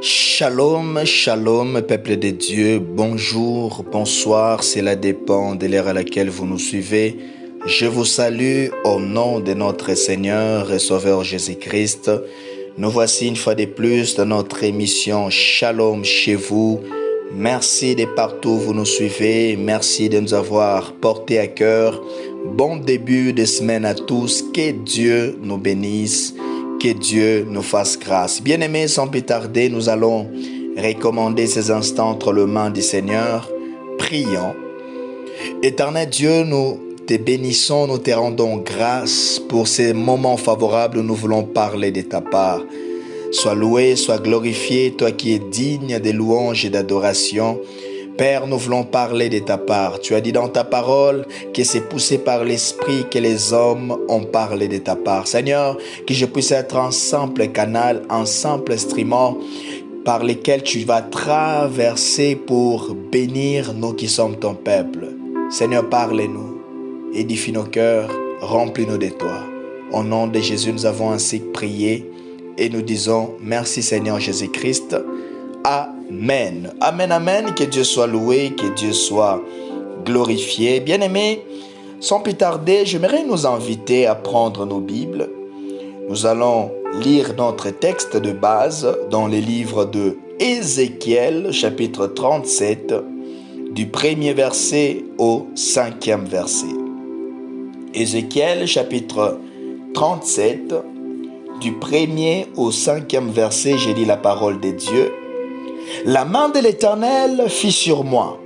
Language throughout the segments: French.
Shalom, shalom, peuple de Dieu, bonjour, bonsoir, cela dépend de l'heure à laquelle vous nous suivez. Je vous salue au nom de notre Seigneur et Sauveur Jésus-Christ. Nous voici une fois de plus dans notre émission Shalom chez vous. Merci de partout où vous nous suivez, merci de nous avoir porté à cœur. Bon début de semaine à tous, que Dieu nous bénisse. Que Dieu nous fasse grâce. Bien-aimés, sans plus tarder, nous allons recommander ces instants entre les mains du Seigneur. Prions. Éternel Dieu, nous te bénissons, nous te rendons grâce pour ces moments favorables où nous voulons parler de ta part. Sois loué, sois glorifié, toi qui es digne de louanges et d'adoration. Père, nous voulons parler de ta part. Tu as dit dans ta parole que c'est poussé par l'Esprit que les hommes ont parlé de ta part. Seigneur, que je puisse être un simple canal, un simple instrument par lequel tu vas traverser pour bénir nous qui sommes ton peuple. Seigneur, parle-nous, édifie nos cœurs, remplis-nous de toi. Au nom de Jésus, nous avons ainsi prié et nous disons merci Seigneur Jésus-Christ. Amen. Amen, amen. Que Dieu soit loué, que Dieu soit glorifié. Bien-aimés, sans plus tarder, j'aimerais nous inviter à prendre nos Bibles. Nous allons lire notre texte de base dans les livres de Ézéchiel, chapitre 37, du premier verset au 5e verset. Ézéchiel, chapitre 37, du premier au 5e verset, j'ai lu la parole de Dieu. La main de l'Éternel fut sur moi,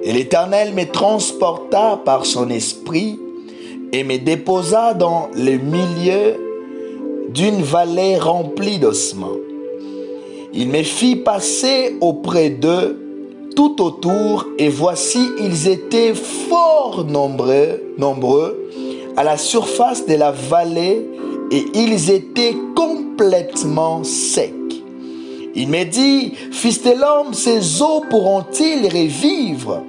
et l'Éternel me transporta par son esprit et me déposa dans le milieu d'une vallée remplie d'ossements. Il me fit passer auprès d'eux tout autour, et voici, ils étaient fort nombreux à la surface de la vallée, et ils étaient complètement secs. Il me dit, fils de l'homme, ces eaux pourront-ils revivre?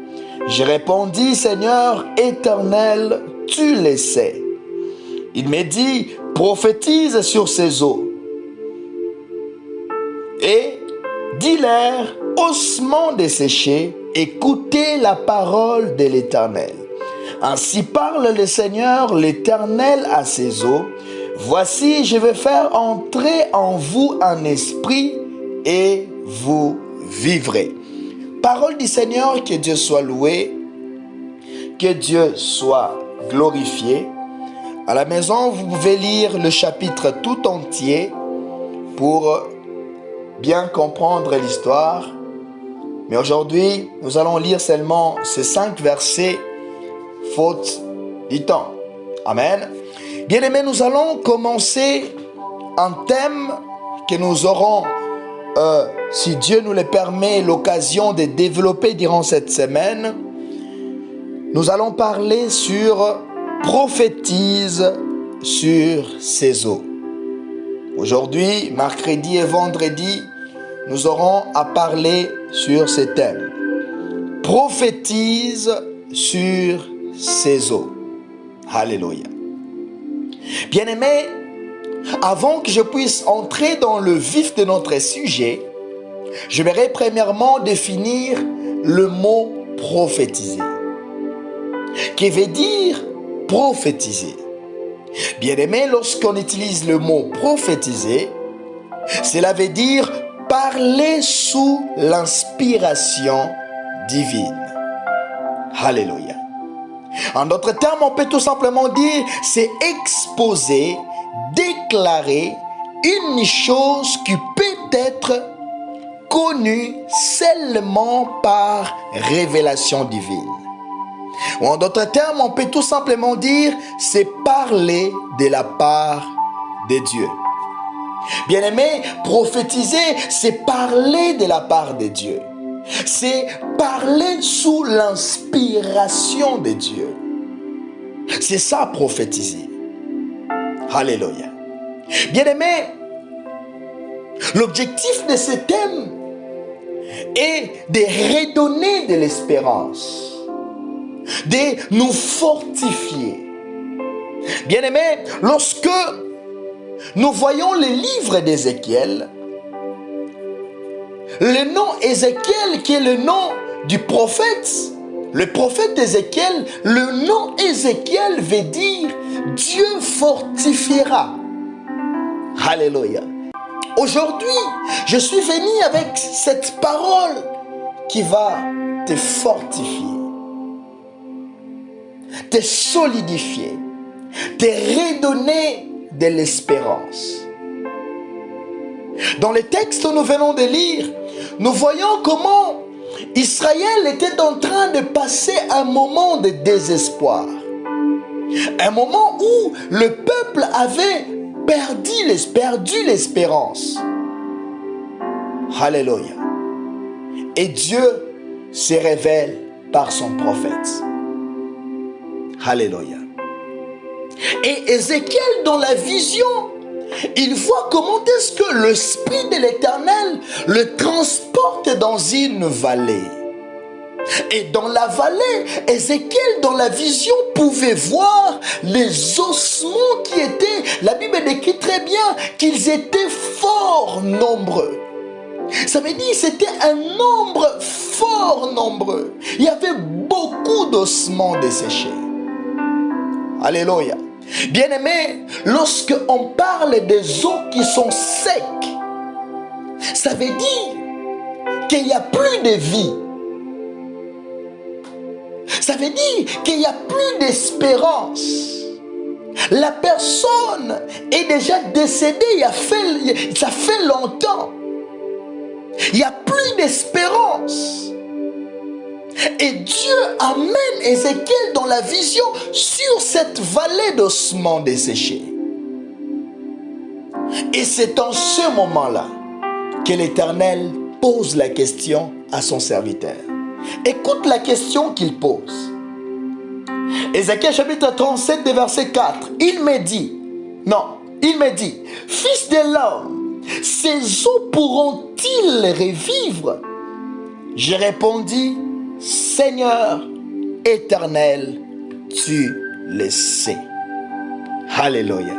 Je répondis, Seigneur éternel, tu le sais. Il me dit, prophétise sur ces eaux. Et dis-leur, ossements desséchés, écoutez la parole de l'Éternel. Ainsi parle le Seigneur l'Éternel à ces eaux. Voici, je vais faire entrer en vous un esprit et vous vivrez. Parole du Seigneur, que Dieu soit loué, que Dieu soit glorifié. À la maison, vous pouvez lire le chapitre tout entier pour bien comprendre l'histoire. Mais aujourd'hui, nous allons lire seulement ces 5 versets, faute du temps. Amen. Bien-aimés, nous allons commencer un thème que nous aurons si Dieu nous le permet, l'occasion de développer durant cette semaine. Nous allons parler sur prophétise sur ces eaux. Aujourd'hui, mercredi et vendredi, nous aurons à parler sur ces thèmes. Prophétise sur ces eaux. Alléluia. Bien-aimés, avant que je puisse entrer dans le vif de notre sujet, je vais premièrement définir le mot prophétiser. Qui veut dire prophétiser. Bien-aimé, lorsqu'on utilise le mot prophétiser, cela veut dire parler sous l'inspiration divine. Alléluia. En d'autres termes, on peut tout simplement dire c'est exposer, déclarer une chose qui peut être connue seulement par révélation divine. Ou en d'autres termes, on peut tout simplement dire c'est parler de la part de Dieu. Bien-aimé, prophétiser, c'est parler de la part de Dieu. C'est parler sous l'inspiration de Dieu. C'est ça, prophétiser. Alléluia. Bien-aimé, l'objectif de ce thème est de redonner de l'espérance, de nous fortifier. Bien-aimé, lorsque nous voyons les livres d'Ézéchiel, le nom Ézéchiel qui est le nom du prophète, le prophète Ézéchiel, le nom Ézéchiel veut dire Dieu fortifiera. Alléluia. Aujourd'hui, je suis venu avec cette parole qui va te fortifier, te solidifier, te redonner de l'espérance. Dans le texte que nous venons de lire, nous voyons comment Israël était en train de passer un moment de désespoir. Un moment où le peuple avait perdu l'espérance. Alléluia. Et Dieu se révèle par son prophète. Alléluia. Et Ézéchiel, dans la vision, il voit comment est-ce que l'Esprit de l'Éternel le transporte dans une vallée. Et dans la vallée, Ézéchiel, dans la vision, pouvait voir les ossements qui étaient, la Bible décrit très bien, qu'ils étaient fort nombreux. Ça veut dire que c'était un nombre fort nombreux. Il y avait beaucoup d'ossements desséchés. Alléluia. Bien-aimé, lorsque on parle des eaux qui sont secs, ça veut dire qu'il n'y a plus de vie. Ça veut dire qu'il n'y a plus d'espérance. La personne est déjà décédée, ça fait longtemps. Il n'y a plus d'espérance. Et Dieu amène Ézéchiel dans la vision sur cette vallée d'ossements desséchés. Et c'est en ce moment-là que l'Éternel pose la question à son serviteur. Écoute la question qu'il pose. Ézéchiel chapitre 37, verset 4. Il me dit, fils de l'homme, ces eaux pourront-ils revivre? J'ai répondu, Seigneur éternel, tu le sais. Alléluia.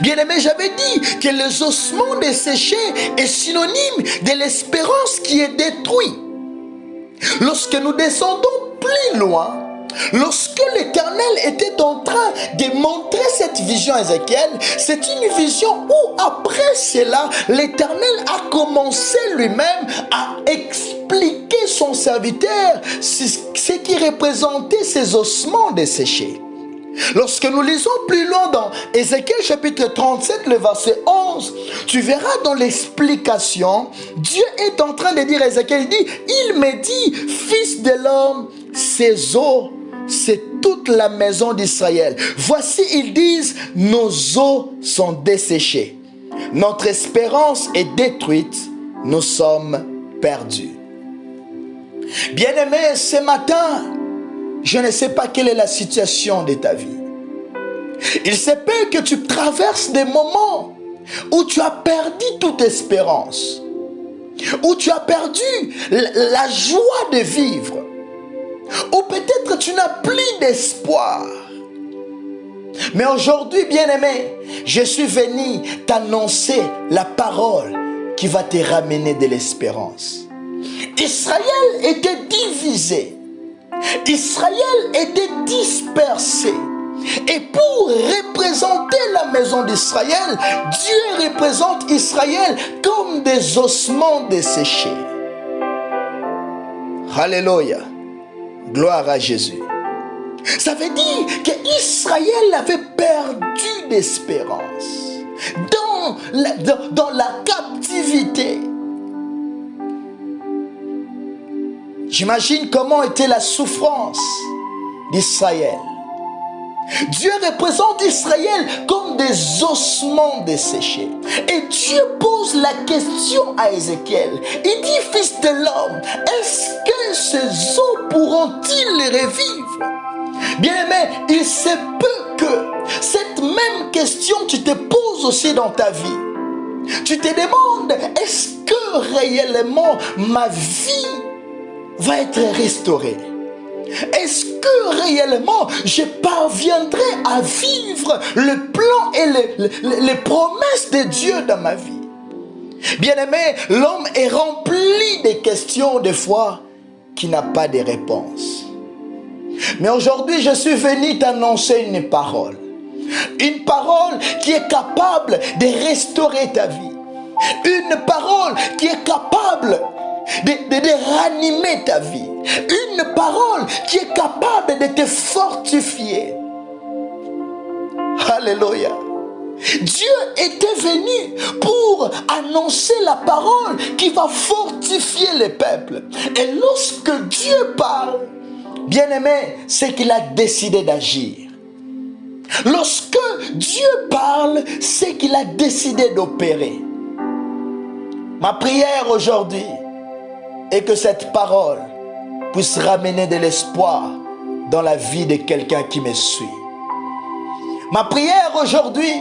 Bien-aimé, j'avais dit que les ossements desséchés est synonyme de l'espérance qui est détruite. Lorsque nous descendons plus loin, lorsque l'Éternel était en train de montrer cette vision à Ézéchiel, c'est une vision où après cela, l'Éternel a commencé lui-même à expliquer son serviteur ce qui représentait ces ossements desséchés. Lorsque nous lisons plus loin dans Ézéchiel chapitre 37, le verset 11, tu verras dans l'explication, Dieu est en train de dire à Ézéchiel, il me dit, fils de l'homme, ces eaux, c'est toute la maison d'Israël. Voici, ils disent, nos eaux sont desséchées. Notre espérance est détruite. Nous sommes perdus. Bien-aimé, ce matin, je ne sais pas quelle est la situation de ta vie. Il se peut que tu traverses des moments où tu as perdu toute espérance, où tu as perdu la joie de vivre, ou peut-être tu n'as plus d'espoir. Mais aujourd'hui, bien-aimé, je suis venu t'annoncer la parole qui va te ramener de l'espérance. Israël était divisé. Israël était dispersé. Et pour représenter la maison d'Israël, Dieu représente Israël comme des ossements desséchés. Alléluia. Gloire à Jésus. Ça veut dire qu'Israël avait perdu d'espérance dans la captivité. J'imagine comment était la souffrance d'Israël. Dieu représente Israël comme des ossements desséchés. Et Dieu pose la question à Ézéchiel. Il dit, fils de l'homme, est-ce que ces eaux pourront-ils revivre? Bien-aimé, il se peut que cette même question tu te poses aussi dans ta vie. Tu te demandes, est-ce que réellement ma vie va être restaurée? Est-ce que réellement je parviendrai à vivre le plan et les promesses de Dieu dans ma vie? Bien-aimé, l'homme est rempli de questions des fois qui n'a pas de réponse. Mais aujourd'hui, je suis venu t'annoncer une parole. Une parole qui est capable de restaurer ta vie. Une parole qui est capable de ranimer ta vie. Une parole qui est capable de te fortifier. Alléluia. Dieu était venu pour annoncer la parole qui va fortifier les peuples. Et lorsque Dieu parle, bien-aimé, c'est qu'il a décidé d'agir. Lorsque Dieu parle, c'est qu'il a décidé d'opérer. Ma prière aujourd'hui est que cette parole puisse ramener de l'espoir dans la vie de quelqu'un qui me suit. Ma prière aujourd'hui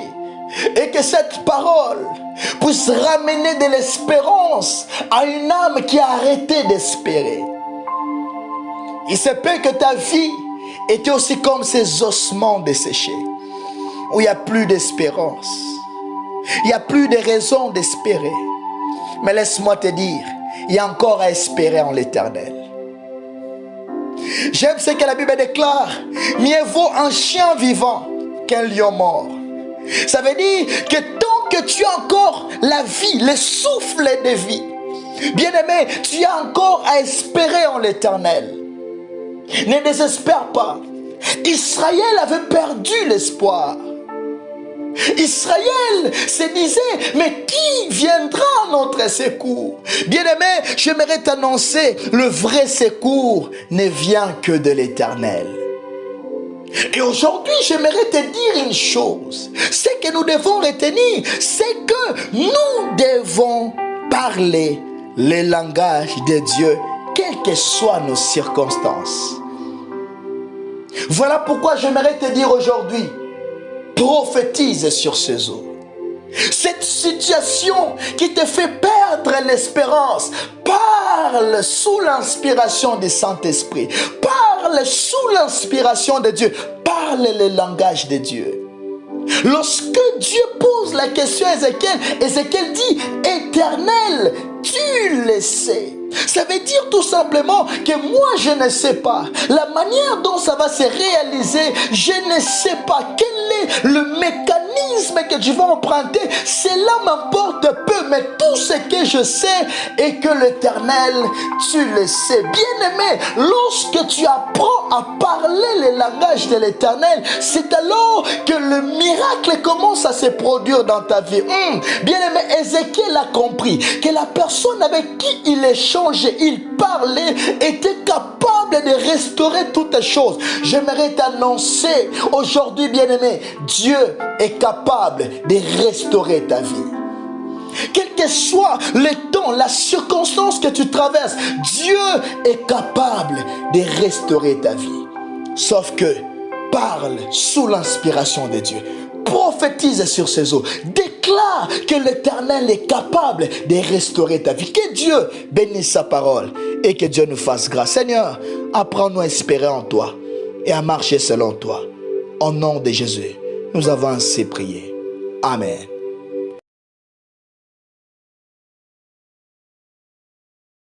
est que cette parole puisse ramener de l'espérance à une âme qui a arrêté d'espérer. Il se peut que ta vie était aussi comme ces ossements desséchés, où il n'y a plus d'espérance. Il n'y a plus de raison d'espérer. Mais laisse-moi te dire, il y a encore à espérer en l'Éternel. J'aime ce que la Bible déclare. Mieux vaut un chien vivant qu'un lion mort. Ça veut dire que tant que tu as encore la vie, le souffle de vie, bien-aimé, tu as encore à espérer en l'Éternel. Ne désespère pas. Israël avait perdu l'espoir. Israël se disait, mais qui viendra à notre secours? Bien-aimé, j'aimerais t'annoncer, le vrai secours ne vient que de l'Éternel. Et aujourd'hui, j'aimerais te dire une chose. Ce que nous devons retenir, c'est que nous devons parler le langage de Dieu, quelles que soient nos circonstances. Voilà pourquoi j'aimerais te dire aujourd'hui, prophétise sur ces eaux. Cette situation qui te fait perdre l'espérance, parle sous l'inspiration du Saint-Esprit. Parle sous l'inspiration de Dieu. Parle le langage de Dieu. Lorsque Dieu pose la question à Ézéchiel, Ézéchiel dit, Éternel, tu le sais. Ça veut dire tout simplement que moi je ne sais pas. La manière dont ça va se réaliser, je ne sais pas. Quel est le mécanisme que tu vas emprunter? Cela m'importe peu, mais tout ce que je sais est que l'Éternel, tu le sais. Bien-aimé, lorsque tu apprends à parler le langage de l'Éternel, c'est alors que le miracle commence à se produire dans ta vie. Bien-aimé, Ézéchiel a compris que la personne avec qui il échangeait, il parlait, était capable de restaurer toutes les choses. J'aimerais t'annoncer aujourd'hui, bien-aimé, Dieu est capable de restaurer ta vie. Quel que soit le temps, la circonstance que tu traverses, Dieu est capable de restaurer ta vie. Sauf que parle sous l'inspiration de Dieu. Prophétise sur ces eaux. Déclare que l'Éternel est capable de restaurer ta vie. Que Dieu bénisse sa parole et que Dieu nous fasse grâce. Seigneur, apprends-nous à espérer en toi et à marcher selon toi. Au nom de Jésus, nous avons ainsi prié. Amen.